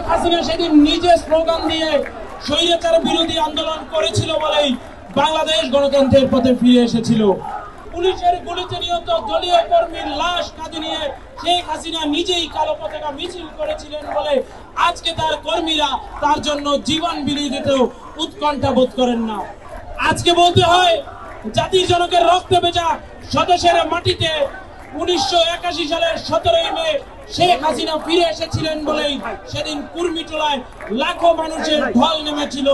হাসিনা সেদিন নিজে স্লোগান দিয়ে স্বৈরাচার বিরোধী আন্দোলন করেছিল বলেই বাংলাদেশ গণতন্ত্রের পথে ফিরে এসেছিল। পুলিশের গুলিতে নিহত দলীয় কর্মীর লাশ কাঁধে নিয়ে শেখ হাসিনা নিজেই কালো পতাকা মিছিল করেছিলেন বলে আজকে তার কর্মীরা তার জন্য জীবন বিলিয়ে দিতেও উৎকণ্ঠা বোধ করেন না। আজকে বলতে হয়, জাতির জনকের রক্তে ভেজা স্বদেশের মাটিতে 1981 সালের 17 মে শেখ হাসিনা ফিরে এসেছিলেন বলেই সেদিন কুর্মিটোলায় লাখো মানুষের ঢল নেমেছিল,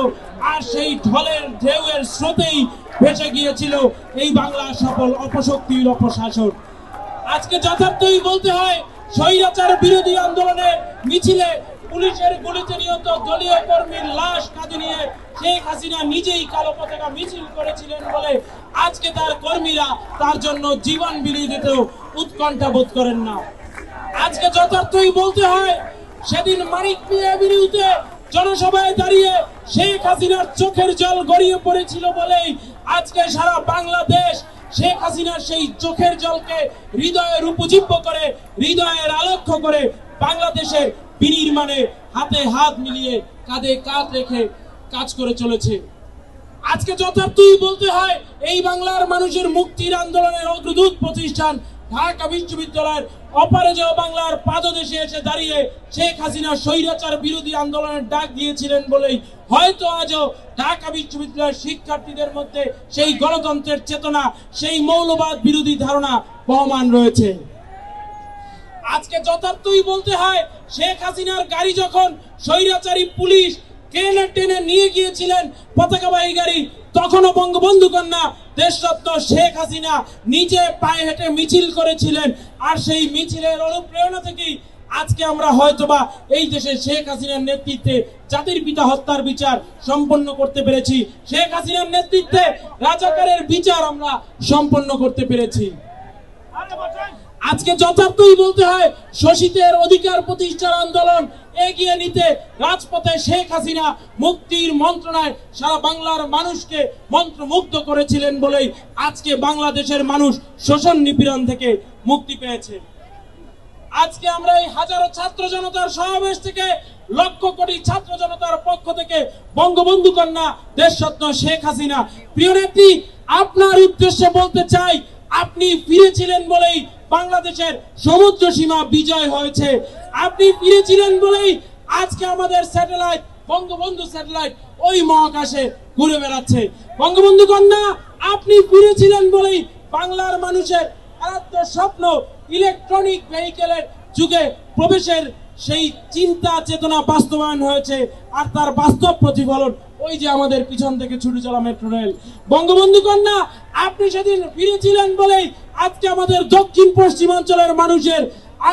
আর সেই ঢলের ঢেউয়ের স্রোতেই ভেসে গিয়েছিল এই বাংলার সফল অপশক্তির অপশাসন। আজকে যথার্থই বলতে হয়, স্বৈরাচার বিরোধী আন্দোলনের মিছিলে পুলিশের গুলিতে নিহত দলীয় কর্মীর লাশ কাঁধে নিয়ে শেখ হাসিনা নিজেই কালো পতাকা মিছিল করেছিলেন বলে আজকে তার কর্মীরা তার জন্য জীবন বিলিয়ে দিতেও উৎকণ্ঠা বোধ করেন না। আজকে যথার্থই বলতে হয়, সেদিন মানিক মিয়া এভিনিউতে জনসভায় দাঁড়িয়ে শেখ হাসিনার চোখের জল গড়িয়ে পড়েছিল বলেই আজকে সারা বাংলাদেশ শেখ হাসিনার সেই চোখের জলকে হৃদয়ের উপজীব্য করে, হৃদয়ের আলোক্য করে বাংলাদেশের বিনির্মাণে হাতে হাত মিলিয়ে কাঁধে কাঁধ রেখে কাজ করে চলেছে। আজকে যথার্থই বলতে হয়, এই বাংলার মানুষের মুক্তির আন্দোলনের অগ্রদূত প্রতিষ্ঠান ঢাকা বিশ্ববিদ্যালয়ের অপরাজেয় বাংলার পাদদেশে এসে দাঁড়িয়ে শেখ হাসিনা স্বৈরাচার বিরোধী আন্দোলনের ডাক দিয়েছিলেন বলেই হয়তো আজও ঢাকা বিশ্ববিদ্যালয়ের শিক্ষার্থীদের মধ্যে সেই গণতন্ত্রের চেতনা, সেই মৌলবাদ বিরোধী ধারণা বহমান রয়েছে। আজকে যথার্থই বলতে হয়, শেখ হাসিনার গাড়ি যখন স্বৈরাচারী পুলিশ ট্রেনে টেনে নিয়ে গিয়েছিলেন পতাকাবাহী গাড়ি, তখনও বঙ্গবন্ধু কন্যা দেশরত্ন শেখ হাসিনা নিজে পায়ে হেঁটে মিছিল করেছিলেন, আর সেই মিছিলের অনুপ্রেরণা থেকেই আজকে আমরা হয়তোবা এই দেশে শেখ হাসিনার নেতৃত্বে জাতির পিতা হত্যার বিচার সম্পন্ন করতে পেরেছি, শেখ হাসিনার নেতৃত্বে রাজাকারের বিচার আমরা সম্পন্ন করতে পেরেছি। আজকে যথার্থই বলতে হয়, শোষিতের অধিকার প্রতিষ্ঠার আন্দোলন এগিয়ে নিতে রাজপথে শেখ হাসিনা মুক্তির মন্ত্রণায় সারা বাংলার মানুষকে মন্ত্রমুগ্ধ করেছিলেন বলেই আজকে বাংলাদেশের মানুষ শোষণ নিপীড়ন থেকে মুক্তি পেয়েছে। আজকে আমরা এই হাজারো ছাত্র জনতার সমাবেশ থেকে, লক্ষ কোটি ছাত্র জনতার পক্ষ থেকে বঙ্গবন্ধু কন্যা দেশরত্ন শেখ হাসিনা প্রিয় নেত্রী, আপনার উদ্দেশ্যে বলতে চাই, আপনি ফিরেছিলেন বলেই বাংলাদেশের সমুদ্র সীমা বিজয় হয়েছে। আপনি ফিরেছিলেন বলেই আজকে আমাদের স্যাটেলাইট, বঙ্গবন্ধু স্যাটেলাইট ওই মহাকাশে ঘুরে বেড়াচ্ছে। বঙ্গবন্ধু কন্যা, আপনি ফিরেছিলেন বলেই বাংলার মানুষের আরাধ্য স্বপ্ন ইলেকট্রনিক ভেহিকেলের যুগে প্রবেশের সেই চিন্তা চেতনা বাস্তবায়ন হয়েছে, আর তার বাস্তব প্রতিফলন ওই যে আমাদের পিছন থেকে ছুটে চলা মেট্রো রেল। বঙ্গবন্ধু কন্যা, আপনি সেদিন ফিরেছিলেন বলেই আজকে আমাদের দক্ষিণ পশ্চিমাঞ্চলের মানুষের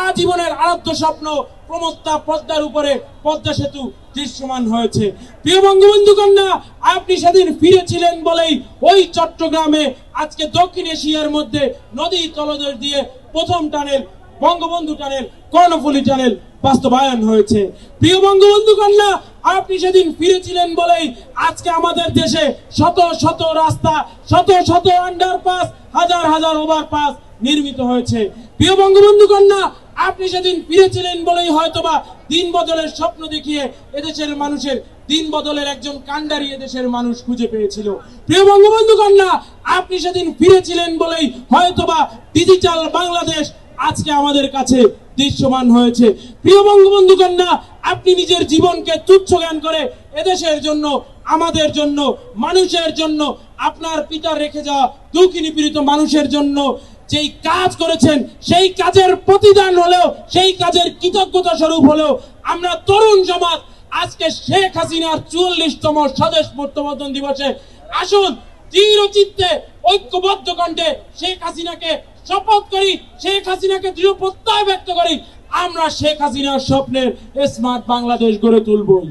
আজীবনের আরাধ্য স্বপ্ন প্রমত্তা পদ্মার উপরে পদ্মা সেতু দৃশ্যমান হয়েছে। প্রিয় বঙ্গবন্ধু কন্যা, আপনি সেদিন ফিরেছিলেন বলেই ওই চট্টগ্রামে আজকে দক্ষিণ এশিয়ার মধ্যে নদী তলদেশ দিয়ে প্রথম tunnel, Bangabandhu tunnel, Karnaphuli tunnel বাস্তবায়ন হয়েছে। প্রিয় বঙ্গবন্ধু কন্যা, আপনি সেদিন ফিরেছিলেন বলেই আজকে আমাদের দেশে শত শত রাস্তা, শত শত আন্ডারপাস, হাজার হাজার ওভারপাস নির্মিত হয়েছে। প্রিয় বঙ্গবন্ধু কন্যা, আপনি সেদিন ফিরেছিলেন বলেই হয়তোবা দিন বদলের স্বপ্ন দেখিয়ে এদেশের মানুষের দিন বদলের একজন কাণ্ডারি এদেশের মানুষ খুঁজে পেয়েছিল। প্রিয় বঙ্গবন্ধু কন্যা, আপনি সেদিন ফিরেছিলেন বলেই হয়তোবা ডিজিটাল বাংলাদেশ আজকে আমাদের কাছে দৃশ্যমান হয়েছে। প্রিয় বঙ্গবন্ধু কন্যা, আপনি নিজের জীবনকে তুচ্ছ জ্ঞান করে এদেশের জন্য, আমাদের জন্য, মানুষের জন্য, আপনার পিতা রেখে যাওয়া দুঃখী নিপীড়িত মানুষের জন্য যেই কাজ করেছেন, সেই কাজের প্রতিদান হলেও, সেই কাজের কৃতজ্ঞতা স্বরূপ হলেও আমরা তরুণ সমাজ আজকে শেখ হাসিনার 44তম স্বদেশ প্রত্যাবর্তন দিবসে আসুন দৃঢ়চিত্তে ঐক্যবদ্ধ কণ্ঠে শেখ হাসিনাকে শপথ করি, শেখ হাসিনাকে দৃঢ় প্রত্যয় ব্যক্ত করি, আমরা শেখ হাসিনার স্বপ্নের স্মার্ট বাংলাদেশ গড়ে তুলবই।